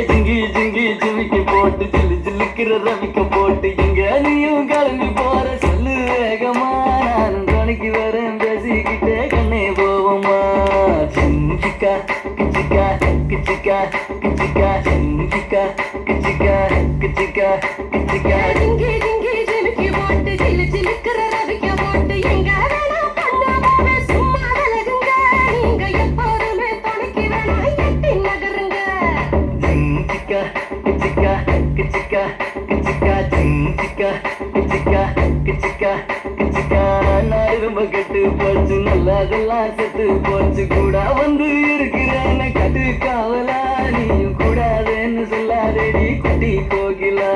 ஜிங்கி ஜிங்கி ஜிமிக்கி போட்டு ஜில்லு ஜில்லுக்கிற ரவிக்க போட்டு இங்க நீயும் கிளம்பி போற சொல்லு வேகமா நானும் துணைக்கு வரேன் பேசிக்கிட்டே கண்ணே போவோமா ஜிங்கிக்கா கிச்சிக்கா கிச்சிக்கா கிச்சிக்கா ஜிங்கிக்கா கிச்சிக்கா கிச்சிக்கா கிச்சிக்கா ஜிங்கி ஜிங்கி ஜிமிக்கி போட்டு ஜில்லு ஜில்லுக்கிற ரவிக்க போட்டு எங்க வேணா பண்ணாம சும்மா விலகுங்க நீங்க எப்போதுமே துணைக்கு வேணா எட்டி நகருங்க ஜிங்கிக்கா கிச்சிக்கா கிச்சிக்கா கிச்சிக்கா ஜிங்கிக்கா கிச்சிக்கா கிச்சிக்கா கிச்சிக்கா நான் ரொம்ப கெட்டு போச்சு நல்லதெல்லாம் செத்து போச்சு கூட வந்து இருக்கிறேன்னு கட்டு காவலா நீயும் கூடாதுன்னு சொல்லாதேடி குட்டி கோகிலா